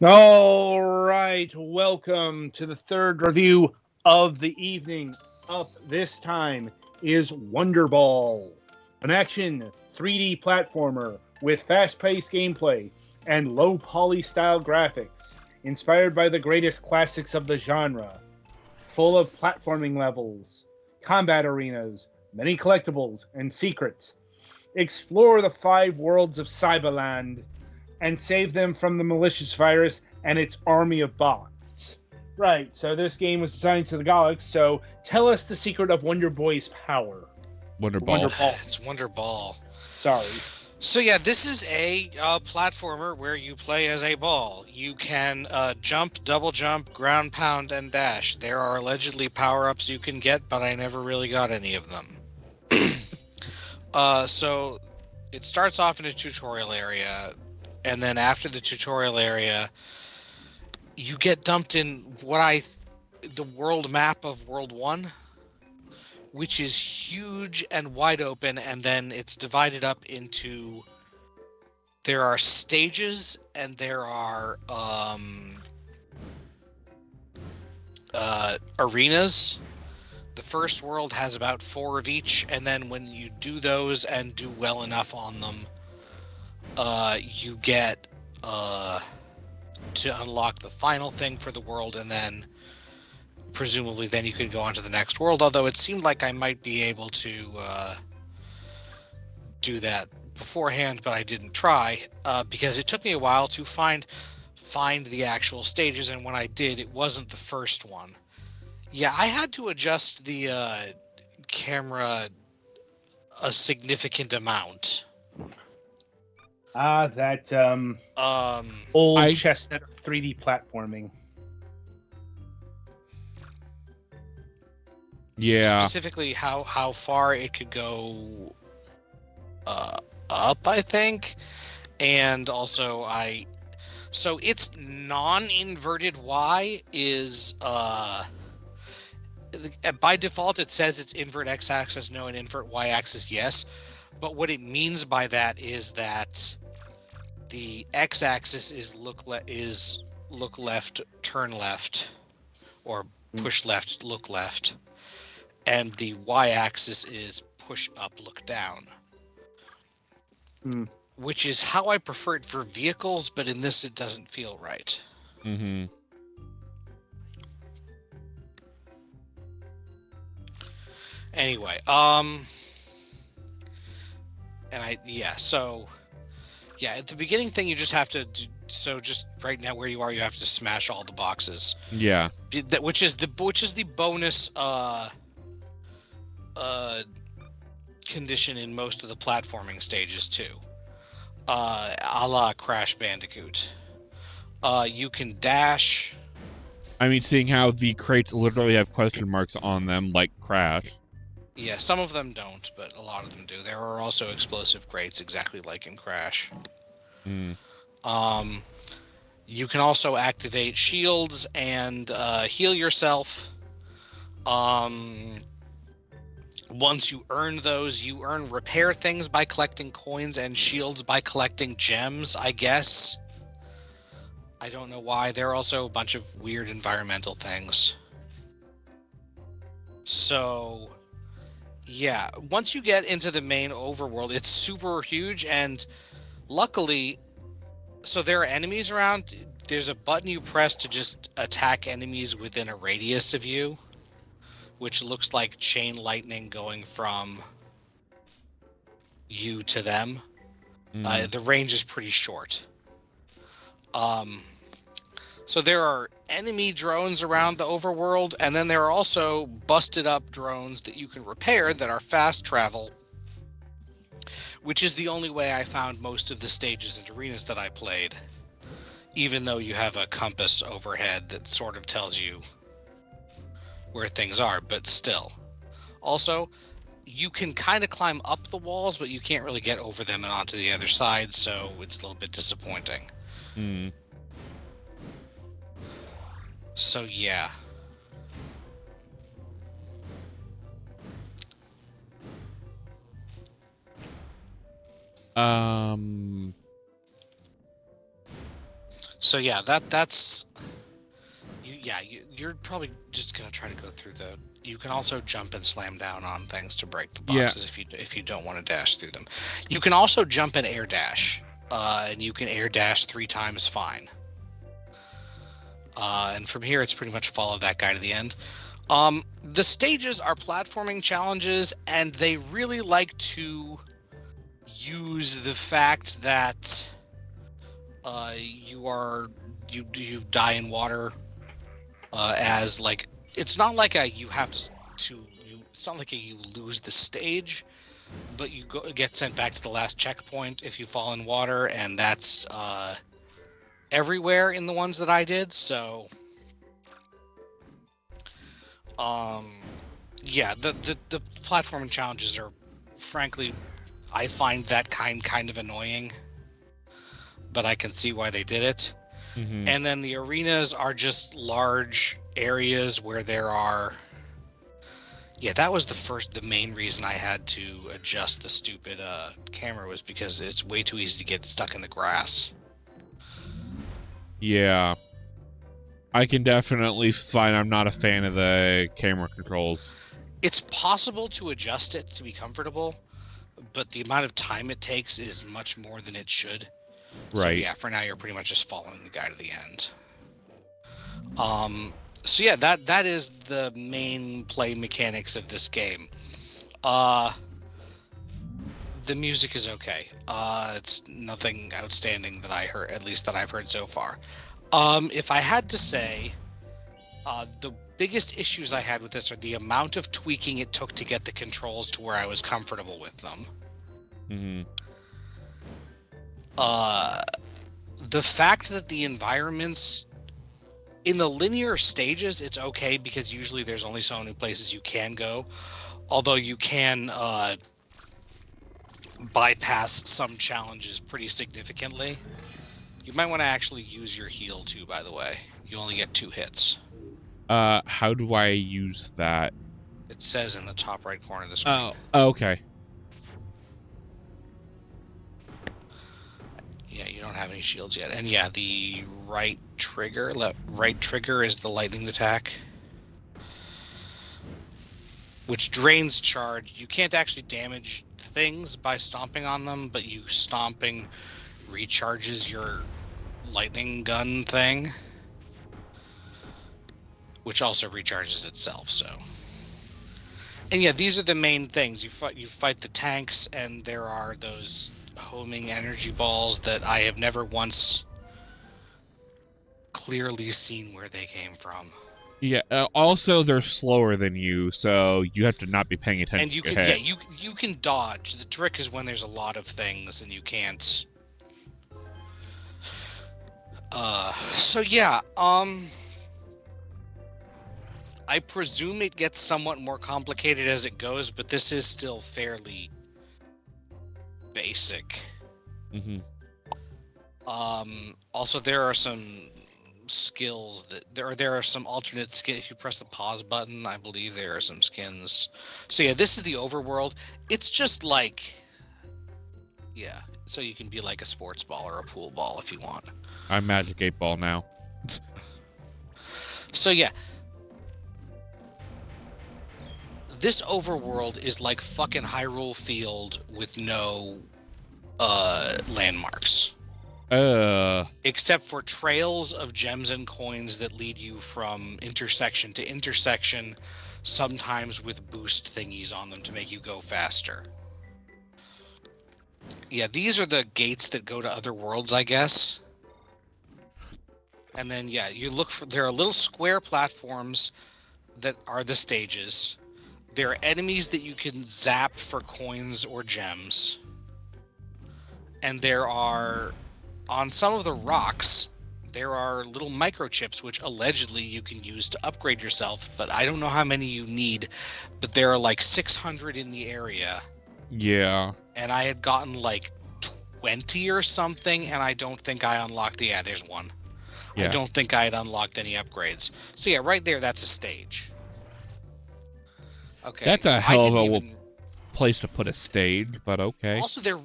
All right, welcome to the third review of the evening. Up this time is Wonder Ball, an action 3D platformer with fast paced gameplay and low poly style graphics, inspired by the greatest classics of the genre, full of platforming levels, combat arenas, many collectibles, and secrets. Explore the five worlds of Cyberland and save them from the malicious virus and its army of bots. Right, so this game was designed to the Galaxy, so tell us the secret of Wonder Boy's power. Wonder Wonder Ball. Ball. It's Wonder Ball. Sorry. So yeah, this is a platformer where you play as a ball. You can jump, double jump, ground pound, and dash. There are allegedly power-ups you can get, but I never really got any of them. So it starts off in a tutorial area, and then after the tutorial area, you get dumped in the world map of World 1, which is huge and wide open, and then it's divided up into... There are stages, and there are arenas. The first world has about 4 of each, and then when you do those and do well enough on them, you get to unlock the final thing for the world, and then presumably then you could go on to the next world, although it seemed like I might be able to do that beforehand, but I didn't try because it took me a while to find the actual stages, and when I did, it wasn't the first one. Yeah, I had to adjust the camera a significant amount. That Um, old chestnut of 3D platforming. Yeah. Specifically, how far it could go up, I think, and also so its non-inverted Y is by default it says it's invert x-axis no and invert y-axis yes, but what it means by that is that the x-axis is look left, turn left, or push left, look left, and the y-axis is push up, look down. Which is how I prefer it for vehicles, but in this it doesn't feel right. Mm-hmm. Anyway, at the beginning thing you just have to do, so just right now where you are, you have to smash all the boxes. Yeah. Which is the bonus condition in most of the platforming stages too. A la Crash Bandicoot. You can dash. I mean, seeing how the crates literally have question marks on them, like Crash. Yeah, some of them don't, but a lot of them do. There are also explosive crates, exactly like in Crash. Mm. You can also activate shields and heal yourself. Once you earn those, you earn repair things by collecting coins and shields by collecting gems, I guess. I don't know why. There are also a bunch of weird environmental things. So, yeah, once you get into the main overworld, it's super huge, and luckily, so there are enemies around. There's a button you press to just attack enemies within a radius of you, which looks like chain lightning going from you to them. The range is pretty short. So there are enemy drones around the overworld, and then there are also busted up drones that you can repair that are fast travel, which is the only way I found most of the stages and arenas that I played, even though you have a compass overhead that sort of tells you where things are, but still. Also, you can kind of climb up the walls, but you can't really get over them and onto the other side, so it's a little bit disappointing. So, yeah. So yeah, that's you're probably just gonna try to go through the. You can also jump and slam down on things to break the boxes if you don't want to dash through them. You can also jump and air dash, and you can air dash 3 times fine. And from here, it's pretty much follow that guy to the end. The stages are platforming challenges, and they really like to use the fact that you die in water as like it's not like you have to it's not like you lose the stage, but you get sent back to the last checkpoint if you fall in water, and that's everywhere in the ones that I did. So yeah, the platforming challenges are, frankly, I find that kind of annoying, but I can see why they did it. Mm-hmm. And then the arenas are just large areas where there are. Yeah, that was the main reason I had to adjust the stupid camera, was because it's way too easy to get stuck in the grass. Yeah. I can definitely find I'm not a fan of the camera controls. It's possible to adjust it to be comfortable, but the amount of time it takes is much more than it should. Right. So yeah, for now you're pretty much just following the guy to the end. So yeah, that is the main play mechanics of this game. The music is okay. It's nothing outstanding that I heard, at least that I've heard so far. If I had to say, the biggest issues I had with this are the amount of tweaking it took to get the controls to where I was comfortable with them. Mm-hmm. The fact that the environments in the linear stages, it's okay because usually there's only so many places you can go, although you can bypass some challenges pretty significantly. You might want to actually use your heal too, by the way. You only get 2 hits. How do I use that? It says in the top right corner of the screen. Oh, okay. Yeah, you don't have any shields yet. And yeah, the right trigger is the lightning attack, which drains charge. You can't actually damage things by stomping on them, but you stomping recharges your lightning gun thing, which also recharges itself. So, and yeah, these are the main things. You fight the tanks, and there are those homing energy balls that I have never once clearly seen where they came from. Yeah. Also, they're slower than you, so you have to not be paying attention. And you to can your head. you can dodge. The trick is when there's a lot of things and you can't. So yeah, I presume it gets somewhat more complicated as it goes, but this is still fairly basic. Mm-hmm. Also, there are some skills that there are some alternate skins. If you press the pause button, I believe there are some skins. So yeah, this is the overworld. It's just like, yeah, so you can be like a sports ball or a pool ball if you want. I'm Magic 8-Ball now. So yeah, this overworld is like fucking Hyrule Field with no landmarks. Except for trails of gems and coins that lead you from intersection to intersection, sometimes with boost thingies on them to make you go faster. Yeah, these are the gates that go to other worlds, I guess. And then, yeah, you look for... There are little square platforms that are the stages. There are enemies that you can zap for coins or gems. And there are... On some of the rocks, there are little microchips which allegedly you can use to upgrade yourself, but I don't know how many you need. But there are like 600 in the area. Yeah. And I had gotten like 20 or something, and I don't think I unlocked the... Yeah, there's one. Yeah. I don't think I had unlocked any upgrades. So yeah, right there, that's a stage. Okay. That's a hell of a place to put a stage, but okay. Also, their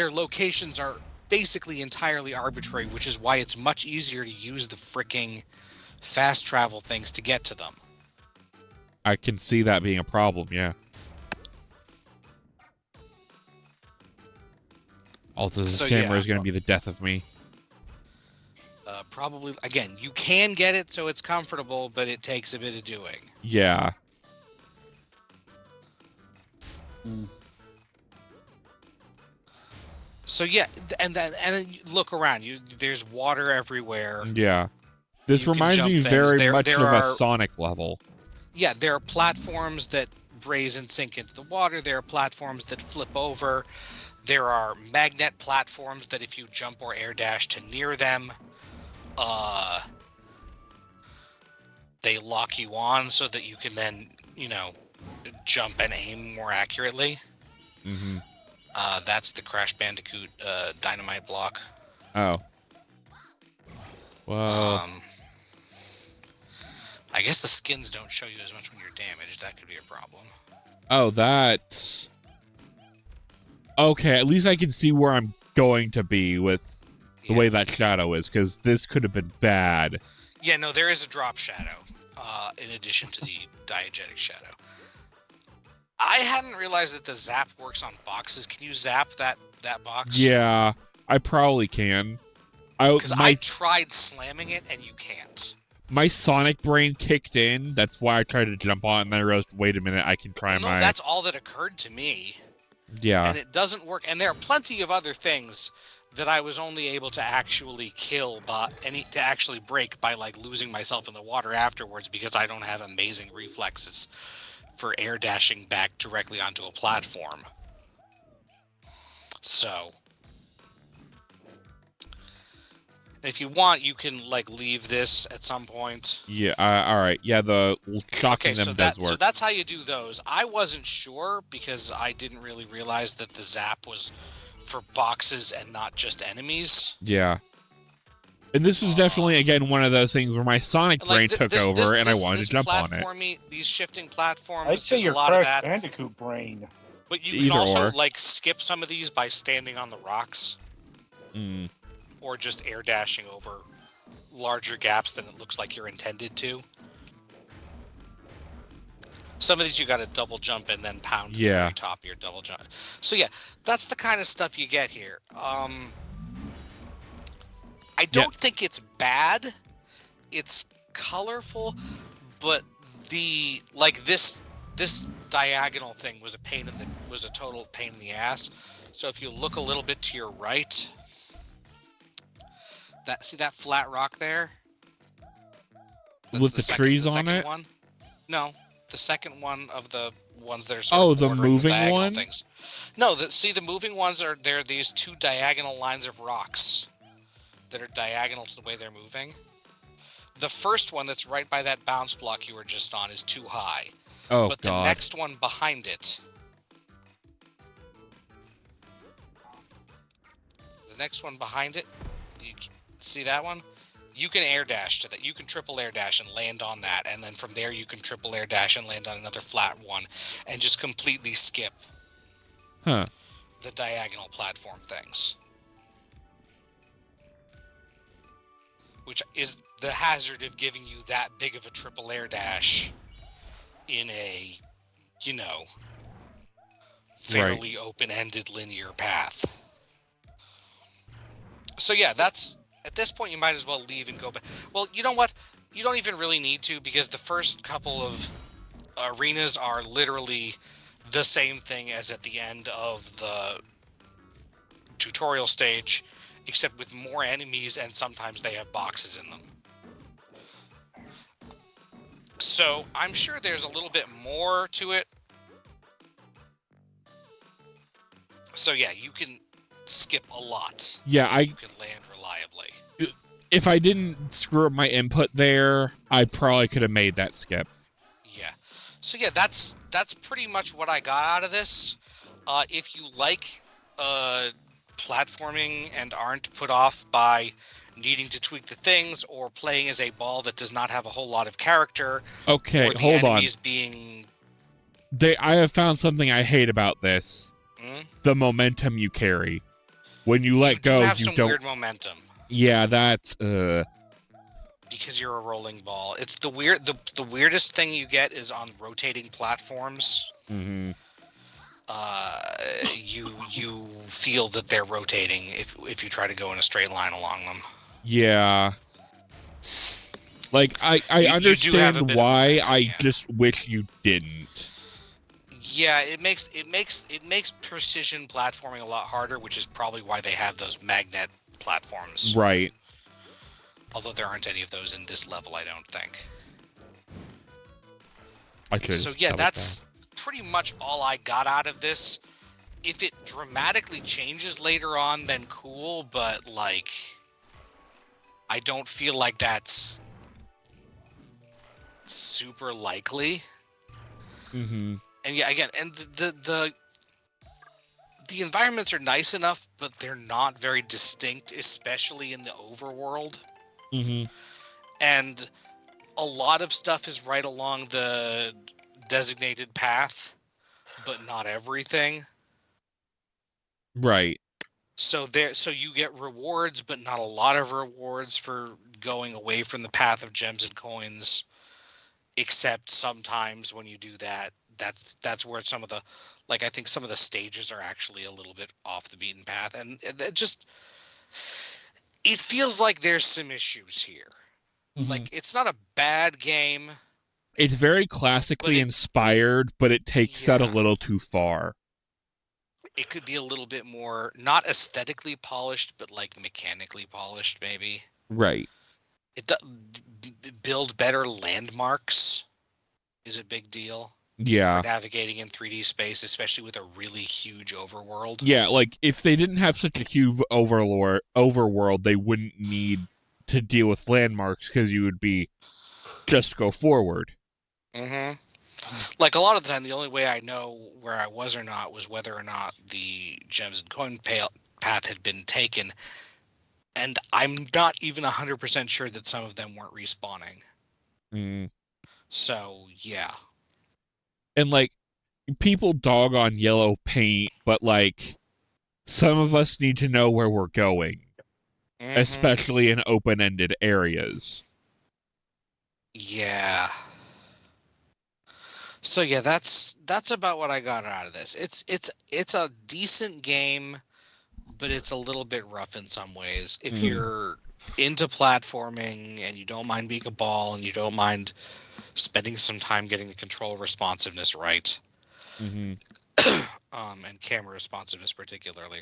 locations are basically entirely arbitrary, which is why it's much easier to use the fricking fast travel things to get to them. I can see that being a problem, yeah. Also, this camera is going to be the death of me. Probably, again, you can get it so it's comfortable, but it takes a bit of doing. Yeah. So yeah, and you look around. There's water everywhere. Yeah. This reminds me very much of a Sonic level. Yeah, there are platforms that raise and sink into the water. There are platforms that flip over. There are magnet platforms that if you jump or air dash to near them, they lock you on so that you can then, jump and aim more accurately. Mm-hmm. That's the Crash Bandicoot dynamite block. Oh. Well. I guess the skins don't show you as much when you're damaged. That could be a problem. Oh, that's... Okay, at least I can see where I'm going to be with the way that shadow is, because this could have been bad. Yeah, no, there is a drop shadow, in addition to the diegetic shadow. I hadn't realized that the zap works on boxes. Can you zap that box? Yeah, I probably can. Because I tried slamming it, and you can't. My Sonic brain kicked in. That's why I tried to jump on, and then I realized, wait a minute, I can try my... that's all that occurred to me. Yeah. And it doesn't work. And there are plenty of other things that I was only able to actually kill, to actually break by, losing myself in the water afterwards, because I don't have amazing reflexes for air dashing back directly onto a platform. So... if you want, you can leave this at some point. Yeah. All right. Yeah. The shocking them does work. So that's how you do those. I wasn't sure because I didn't really realize that the zap was for boxes and not just enemies. Yeah. And this was definitely again one of those things where my Sonic brain took over and I wanted to jump on it. These shifting platforms. I'd say your Crash Bandicoot brain. But you can also skip some of these by standing on the rocks. Mm. Or just air dashing over larger gaps than it looks like you're intended to. Some of these you got to double jump and then pound the very top of your double jump. So yeah, that's the kind of stuff you get here. I don't think it's bad. It's colorful, but this diagonal thing was a total pain in the ass. So if you look a little bit to your right. See that flat rock there? With the trees on it? One? No, the second one of the ones that are sort of the moving one? Things. No, the moving ones are these two diagonal lines of rocks that are diagonal to the way they're moving. The first one that's right by that bounce block you were just on is too high. Oh, but the next one behind it. The next one behind it. See that one? You can air dash to that. You can triple air dash and land on that. And then from there, you can triple air dash and land on another flat one and just completely skip the diagonal platform things. Which is the hazard of giving you that big of a triple air dash in a, fairly open-ended linear path. So yeah, at this point, you might as well leave and go back. Well, you know what? You don't even really need to, because the first couple of arenas are literally the same thing as at the end of the tutorial stage, except with more enemies, and sometimes they have boxes in them. So I'm sure there's a little bit more to it. So yeah, you can skip a lot. Yeah, you can land reliably. If I didn't screw up my input there, I probably could have made that skip. Yeah. So yeah, that's pretty much what I got out of this. If you like platforming and aren't put off by needing to tweak the things or playing as a ball that does not have a whole lot of character. Okay, or the hold on. enemies being... I have found something I hate about this. The momentum you carry. when you let go, have you some don't. Weird momentum. Yeah, that's because you're a rolling ball. It's the weirdest thing you get is on rotating platforms. Mm-hmm. You feel that they're rotating if you try to go in a straight line along them. Yeah. Like I You do have a understand bit of why. momentum, I just wish you didn't. Yeah, it makes precision platforming a lot harder, which is probably why they have those magnet platforms. Right. Although there aren't any of those in this level, I don't think. So yeah, that's pretty much all I got out of this. If it dramatically changes later on, then cool, but like I don't feel like that's super likely. Mm-hmm. And yeah, again, and the environments are nice enough, but they're not very distinct, especially in the overworld. Mm-hmm. And a lot of stuff is right along the designated path, but not everything. Right. So you get rewards, but not a lot of rewards for going away from the path of gems and coins. Except sometimes when you do that, that's where some of the, like I think some of the stages are actually a little bit off the beaten path, and it feels like there's some issues here. Mm-hmm. Like it's not a bad game. It's very classically inspired, but it takes that a little too far. It could be a little bit more, not aesthetically polished, but like mechanically polished, maybe. Right. Build better landmarks is a big deal. Yeah. For navigating in 3D space, especially with a really huge overworld. Yeah, like if they didn't have such a huge overworld, they wouldn't need to deal with landmarks because you would be just go forward. Mm-hmm. Like a lot of the time, the only way I know where I was or not was whether or not the gems and coin path had been taken, and I'm not even 100% sure that some of them weren't respawning. Mm. So yeah. And like people dog on yellow paint, but like some of us need to know where we're going, especially in open-ended areas. Yeah. So yeah, that's about what I got out of this. It's a decent game, but it's a little bit rough in some ways. If you're into platforming and you don't mind being a ball and you don't mind spending some time getting the control responsiveness right, mm-hmm. And camera responsiveness particularly.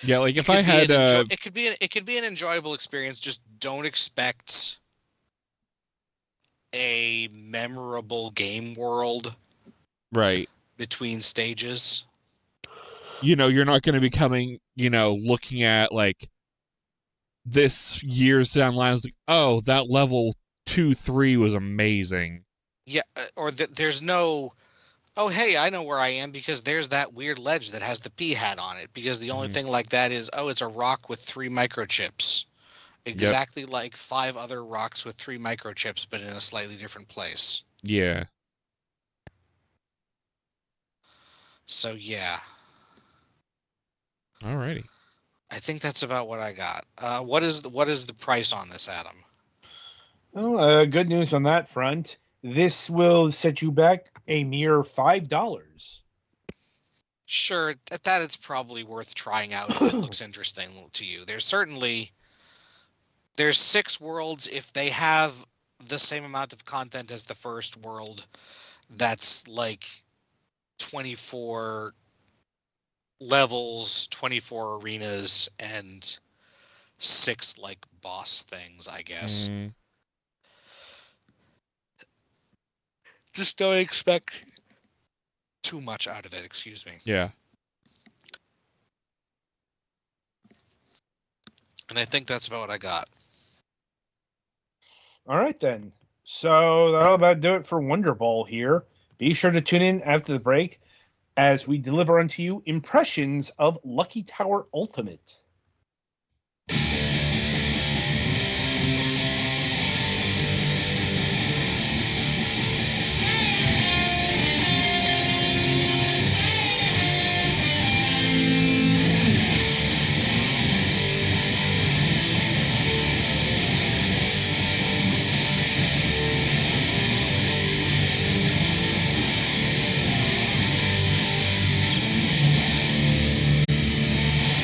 Yeah, like if I had it could be an enjoyable experience. Just don't expect a memorable game world right between stages. You know, you're not going to be coming, looking at like this years down the line, like, oh, that level 2-3 was amazing. Yeah, or there's no, oh hey, I know where I am because there's that weird ledge that has the P hat on it, because the only thing like that is, oh, it's a rock with 3 microchips. Exactly like 5 other rocks with 3 microchips, but in a slightly different place. Yeah. So yeah. Alrighty. I think that's about what I got. What is the price on this, Adam? Well, good news on that front. This will set you back a mere $5. Sure, at that it's probably worth trying out if it looks interesting to you. There's 6 worlds. If they have the same amount of content as the first world, that's like 24 levels, 24 arenas, and 6 like boss things, I guess. Just don't expect too much out of it, excuse me. Yeah. And I think that's about what I got. All right, then. So that'll about do it for Wonder Ball here. Be sure to tune in after the break as we deliver unto you impressions of Lucky Tower Ultimate.